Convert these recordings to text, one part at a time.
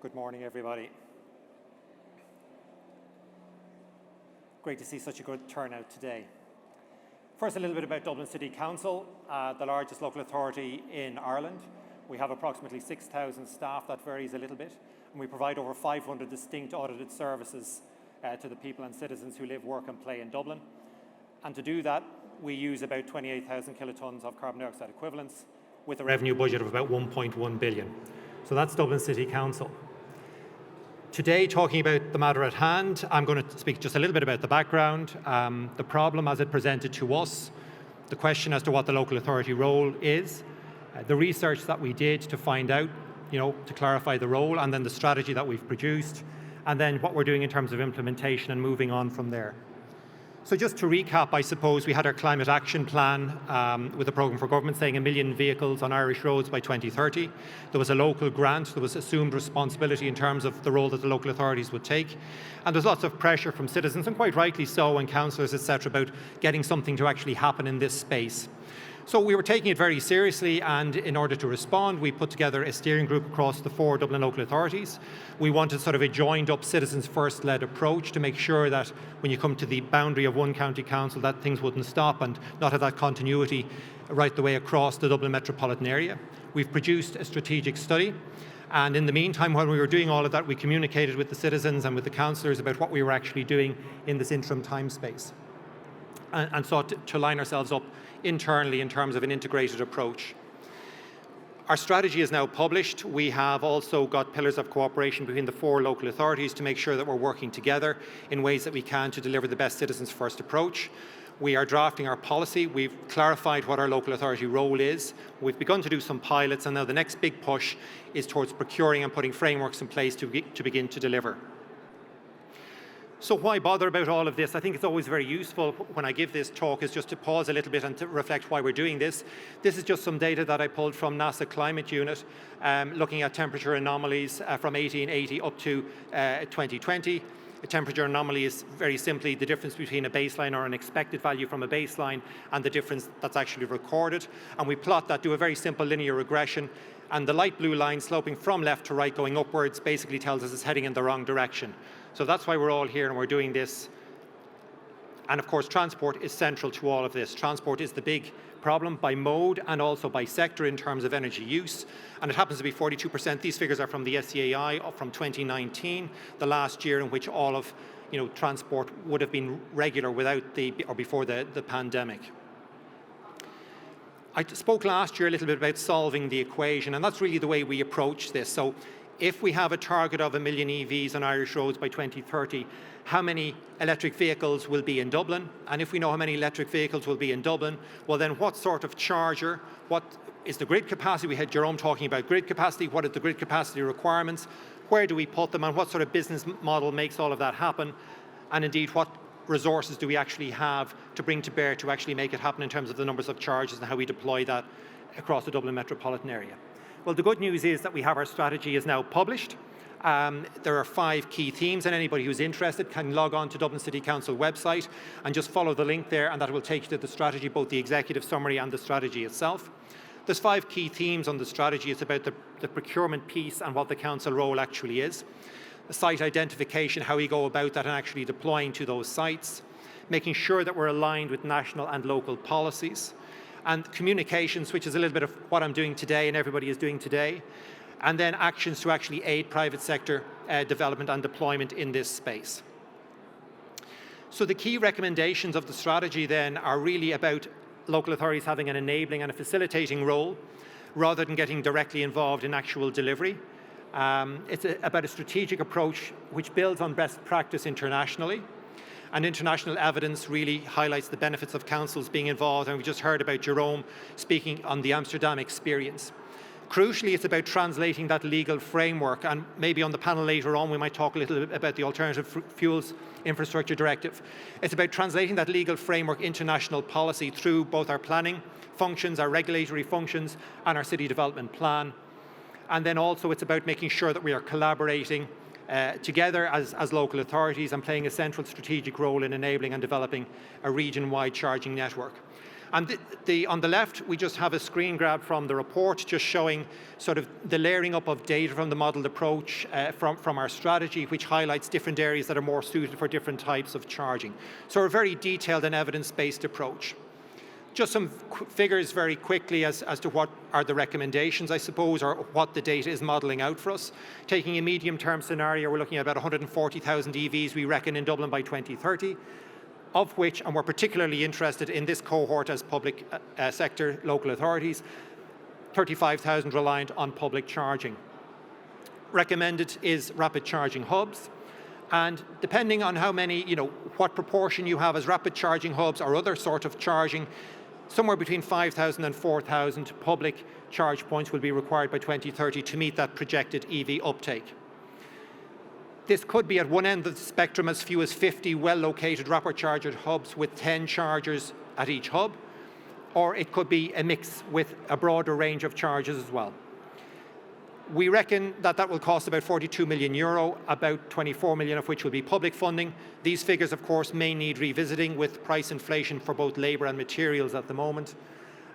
Good morning, everybody. Great to see such a good turnout today. First, a little bit about Dublin City Council, the largest local authority in Ireland. We have approximately 6,000 staff. That varies a little bit. And we provide over 500 distinct audited services to the people and citizens who live, work and play in Dublin. And to do that, we use about 28,000 kilotons of carbon dioxide equivalents with a revenue budget of about 1.1 billion. So that's Dublin City Council. Today, talking about the matter at hand, I'm going to speak just a little bit about the background, the problem as it presented to us, the question as to what the local authority role is, the research that we did to find out, to clarify the role, and then the strategy that we've produced, and then what we're doing in terms of implementation and moving on from there. So just to recap, I suppose we had our climate action plan with a programme for government saying 1 million vehicles on Irish roads by 2030. There was a local grant, there was assumed responsibility in terms of the role that the local authorities would take. And there's lots of pressure from citizens, and quite rightly so, and councillors, etc., about getting something to actually happen in this space. So we were taking it very seriously, and in order to respond, we put together a steering group across the 4 Dublin local authorities. We wanted sort of a joined-up citizens first-led approach to make sure that when you come to the boundary of one county council that things wouldn't stop and not have that continuity right the way across the Dublin metropolitan area. We've produced a strategic study, and in the meantime, while we were doing all of that, we communicated with the citizens and with the councillors about what we were actually doing in this interim time space, and sought to line ourselves up internally in terms of an integrated approach. Our strategy is now published. We have also got pillars of cooperation between the 4 local authorities to make sure that we're working together in ways that we can to deliver the best citizens first approach. We are drafting our policy. We've clarified what our local authority role is. We've begun to do some pilots, and now the next big push is towards procuring and putting frameworks in place to begin to deliver. So why bother about all of this? I think it's always very useful when I give this talk is just to pause a little bit and to reflect why we're doing this. This is just some data that I pulled from NASA Climate Unit, looking at temperature anomalies from 1880 up to 2020. A temperature anomaly is very simply the difference between a baseline or an expected value from a baseline and the difference that's actually recorded. And we plot that, do a very simple linear regression, and the light blue line sloping from left to right going upwards basically tells us it's heading in the wrong direction. So that's why we're all here and we're doing this. And of course, transport is central to all of this. Transport is the big problem by mode and also by sector in terms of energy use. And it happens to be 42%. These figures are from the SEAI from 2019, the last year in which all of transport would have been regular before the pandemic. I spoke last year a little bit about solving the equation, and that's really the way we approach this. So if we have a target of 1 million EVs on Irish roads by 2030, how many electric vehicles will be in Dublin? And if we know how many electric vehicles will be in Dublin, well then what sort of charger, what is the grid capacity? We had Jerome talking about grid capacity. What are the grid capacity requirements? Where do we put them? And what sort of business model makes all of that happen? And indeed, what resources do we actually have to bring to bear to actually make it happen in terms of the numbers of charges and how we deploy that across the Dublin metropolitan area? Well, the good news is that we have our strategy is now published. There are 5 key themes, and anybody who's interested can log on to Dublin City Council website and just follow the link there, and that will take you to the strategy, both the executive summary and the strategy itself. There's 5 key themes on the strategy. It's about the procurement piece and what the council role actually is. The site identification, how we go about that and actually deploying to those sites. Making sure that we're aligned with national and local policies. And communications, which is a little bit of what I'm doing today and everybody is doing today, and then actions to actually aid private sector development and deployment in this space. So the key recommendations of the strategy then are really about local authorities having an enabling and a facilitating role rather than getting directly involved in actual delivery. It's about a strategic approach which builds on best practice internationally. And international evidence really highlights the benefits of councils being involved, and we just heard about Jerome speaking on the Amsterdam experience. Crucially, it's about translating that legal framework, and maybe on the panel later on we might talk a little bit about the Alternative Fuels Infrastructure Directive. It's about translating that legal framework into national policy through both our planning functions, our regulatory functions, and our city development plan. And then also it's about making sure that we are collaborating together as local authorities and playing a central strategic role in enabling and developing a region-wide charging network. And on the left, we just have a screen grab from the report, just showing sort of the layering up of data from the modelled approach from our strategy, which highlights different areas that are more suited for different types of charging. So a very detailed and evidence-based approach. Just some figures very quickly as to what are the recommendations, I suppose, or what the data is modelling out for us. Taking a medium-term scenario, we're looking at about 140,000 EVs, we reckon, in Dublin by 2030. Of which, and we're particularly interested in this cohort as public sector local authorities, 35,000 reliant on public charging. Recommended is rapid charging hubs, and depending on how many, what proportion you have as rapid charging hubs or other sort of charging, somewhere between 5,000 and 4,000 public charge points will be required by 2030 to meet that projected EV uptake. This could be at one end of the spectrum as few as 50 well-located rapid charger hubs with 10 chargers at each hub, or it could be a mix with a broader range of chargers as well. We reckon that will cost about €42 million, about 24 million of which will be public funding. These figures, of course, may need revisiting with price inflation for both labour and materials at the moment.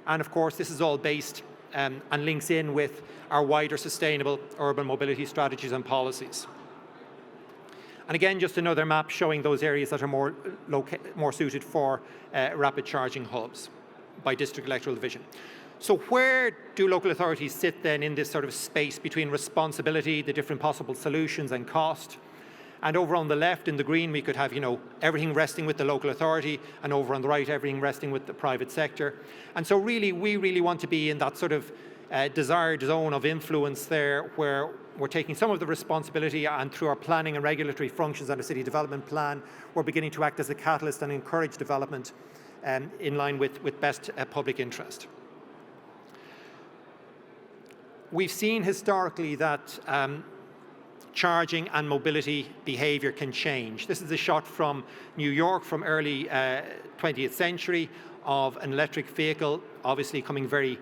And of course, this is all based and links in with our wider sustainable urban mobility strategies and policies. And again, just another map showing those areas that are more suited for rapid charging hubs by district electoral division. So where do local authorities sit then in this sort of space between responsibility, the different possible solutions and cost? And over on the left in the green, we could have, everything resting with the local authority, and over on the right, everything resting with the private sector. And so really, we really want to be in that sort of desired zone of influence there, where we're taking some of the responsibility, and through our planning and regulatory functions and a city development plan, we're beginning to act as a catalyst and encourage development in line with best public interest. We've seen historically that charging and mobility behaviour can change. This is a shot from New York from early 20th century of an electric vehicle, obviously coming very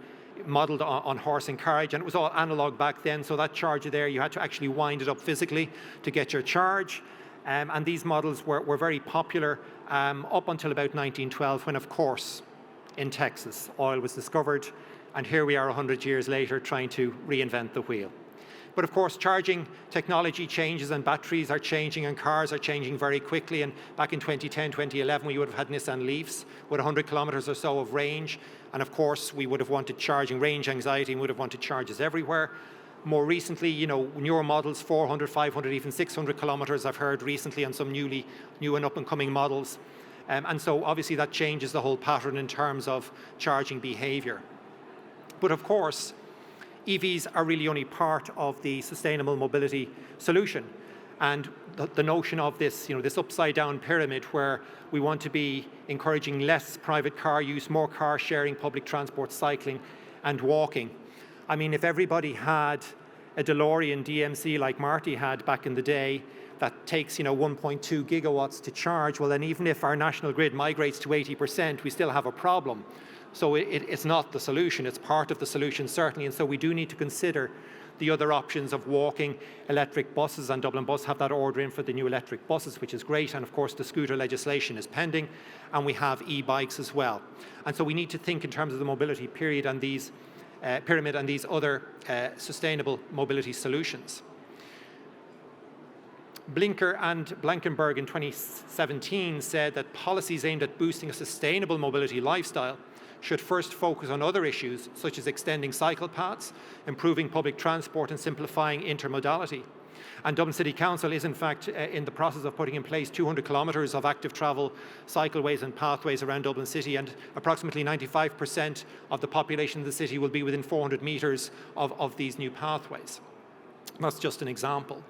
modelled on horse and carriage, and it was all analogue back then, so that charger there, you had to actually wind it up physically to get your charge. And these models were very popular up until about 1912, when, of course, in Texas, oil was discovered, and here we are 100 years later trying to reinvent the wheel. But of course, charging technology changes, and batteries are changing, and cars are changing very quickly. And back in 2010, 2011, we would have had Nissan Leafs with 100 kilometres or so of range. And of course, we would have wanted charging range anxiety and would have wanted charges everywhere. More recently, newer models, 400, 500, even 600 kilometres, I've heard recently on some new and up-and-coming models. And so obviously that changes the whole pattern in terms of charging behaviour. But of course, EVs are really only part of the sustainable mobility solution. And the notion of this, this upside-down pyramid, where we want to be encouraging less private car use, more car sharing, public transport, cycling, and walking. I mean, if everybody had a DeLorean DMC like Marty had back in the day, that takes 1.2 gigawatts to charge, well then even if our national grid migrates to 80%, we still have a problem. So it's not the solution, it's part of the solution certainly, and so we do need to consider the other options of walking, electric buses, and Dublin Bus have that order in for the new electric buses, which is great, and of course the scooter legislation is pending, and we have e-bikes as well. And so we need to think in terms of the mobility pyramid and these other sustainable mobility solutions. Blinker and Blankenberg in 2017 said that policies aimed at boosting a sustainable mobility lifestyle should first focus on other issues, such as extending cycle paths, improving public transport, and simplifying intermodality. And Dublin City Council is in fact in the process of putting in place 200 kilometres of active travel cycleways and pathways around Dublin City, and approximately 95% of the population of the city will be within 400 metres of these new pathways. That's just an example.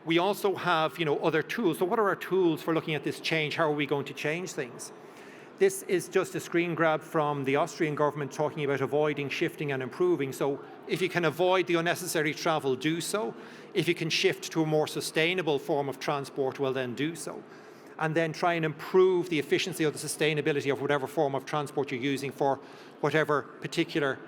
We also have other tools. So what are our tools for looking at this change? How are we going to change things? This is just a screen grab from the Austrian government talking about avoiding, shifting and improving. So if you can avoid the unnecessary travel, do so. If you can shift to a more sustainable form of transport, well then do so. And then try and improve the efficiency or the sustainability of whatever form of transport you're using for whatever particular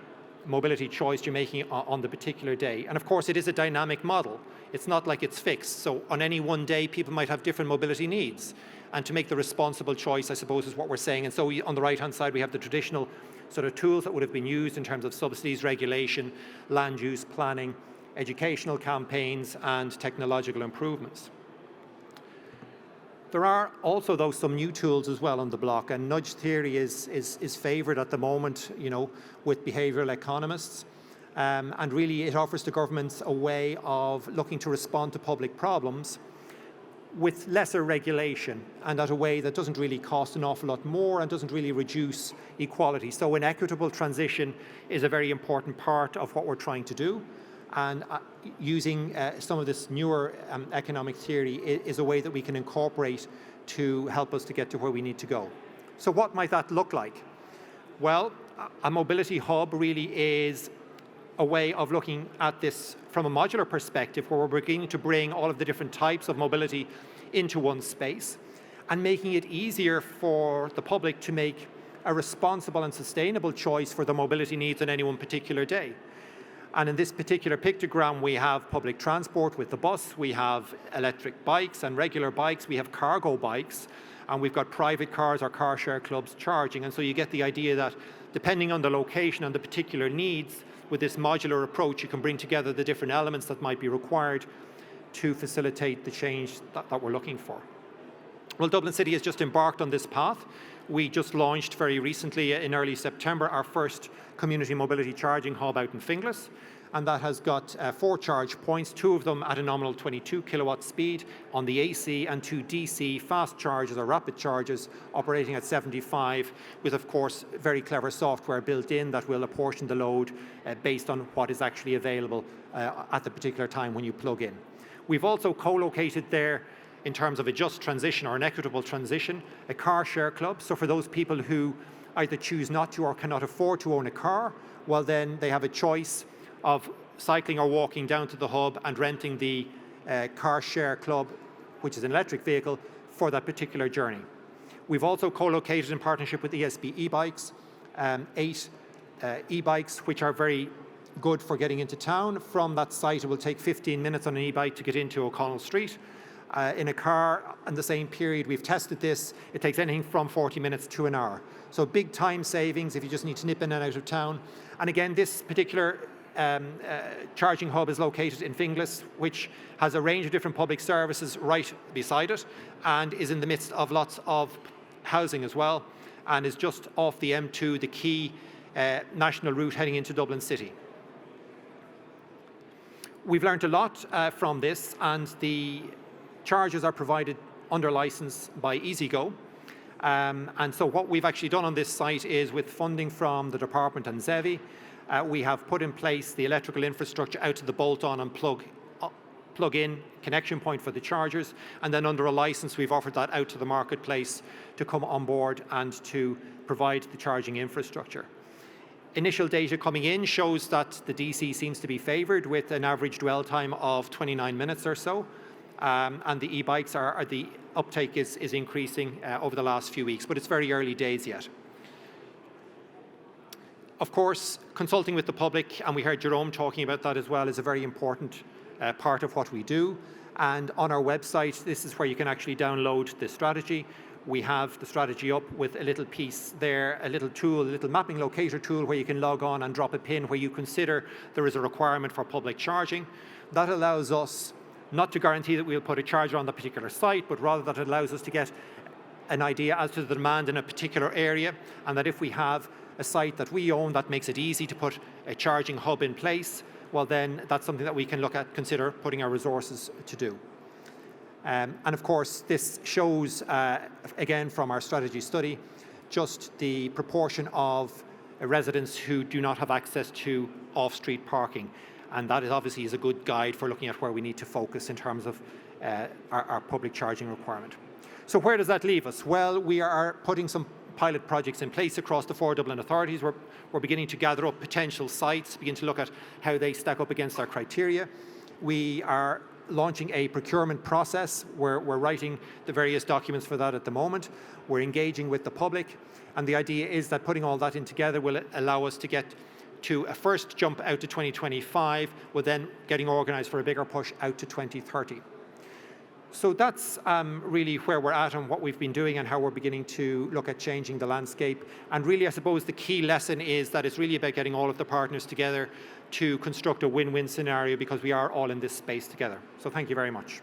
mobility choice you're making on the particular day. And of course, it is a dynamic model. It's not like it's fixed. So on any one day, people might have different mobility needs. And to make the responsible choice, I suppose, is what we're saying. And so on the right-hand side, we have the traditional sort of tools that would have been used in terms of subsidies, regulation, land use planning, educational campaigns, and technological improvements. There are also, though, some new tools as well on the block, and nudge theory is favoured at the moment, with behavioural economists. And really, it offers to governments a way of looking to respond to public problems with lesser regulation and at a way that doesn't really cost an awful lot more and doesn't really reduce equality. So an equitable transition is a very important part of what we're trying to do. And using some of this newer economic theory is a way that we can incorporate to help us to get to where we need to go. So what might that look like? Well, a mobility hub really is a way of looking at this from a modular perspective, where we're beginning to bring all of the different types of mobility into one space and making it easier for the public to make a responsible and sustainable choice for the mobility needs on any one particular day. And in this particular pictogram, we have public transport with the bus, we have electric bikes and regular bikes, we have cargo bikes, and we've got private cars or car share clubs charging. And so you get the idea that depending on the location and the particular needs, with this modular approach, you can bring together the different elements that might be required to facilitate the change that we're looking for. Well, Dublin City has just embarked on this path. We just launched very recently in early September our first community mobility charging hub out in Finglas, and that has got 4 charge points, 2 of them at a nominal 22 kilowatt speed on the AC, and 2 DC fast chargers or rapid chargers operating at 75, with of course very clever software built in that will apportion the load based on what is actually available at the particular time when you plug in. We've also co-located there, in terms of a just transition or an equitable transition, a car share club. So for those people who either choose not to or cannot afford to own a car, well then they have a choice of cycling or walking down to the hub and renting the car share club, which is an electric vehicle, for that particular journey. We've also co-located in partnership with ESB e-bikes, 8 e-bikes which are very good for getting into town. From that site, it will take 15 minutes on an e-bike to get into O'Connell Street. In a car, in the same period, we've tested this, it takes anything from 40 minutes to an hour. So big time savings if you just need to nip in and out of town. And again, this particular charging hub is located in Finglas, which has a range of different public services right beside it, and is in the midst of lots of housing as well, and is just off the M2, the key national route heading into Dublin City. We've learned a lot from this, and the chargers are provided under license by EasyGo. And so what we've actually done on this site is, with funding from the department and ZEVI, we have put in place the electrical infrastructure out to the bolt-on and plug-in connection point for the chargers, and then under a license we've offered that out to the marketplace to come on board and to provide the charging infrastructure. Initial data coming in shows that the DC seems to be favoured, with an average dwell time of 29 minutes or so. And the e-bikes the uptake is increasing over the last few weeks, but it's very early days yet. Of course, consulting with the public, and we heard Jerome talking about that as well, is a very important part of what we do. And on our website, this is where you can actually download the strategy. We have the strategy up with a little piece there, a little tool, a little mapping locator tool where you can log on and drop a pin where you consider there is a requirement for public charging. That allows us not to guarantee that we'll put a charger on the particular site, but rather that it allows us to get an idea as to the demand in a particular area, and that if we have a site that we own that makes it easy to put a charging hub in place, well then that's something that we can look at, consider putting our resources to do. And of course, this shows, again from our strategy study, just the proportion of residents who do not have access to off-street parking. And that is obviously a good guide for looking at where we need to focus in terms of our public charging requirement. So where does that leave us? Well, we are putting some pilot projects in place across the 4 Dublin authorities. We're beginning to gather up potential sites, begin to look at how they stack up against our criteria. We are launching a procurement process. We're writing the various documents for that at the moment. We're engaging with the public, and the idea is that putting all that in together will allow us to get to a first jump out to 2025, with then getting organised for a bigger push out to 2030. So that's really where we're at and what we've been doing and how we're beginning to look at changing the landscape. And really, I suppose the key lesson is that it's really about getting all of the partners together to construct a win-win scenario, because we are all in this space together. So thank you very much.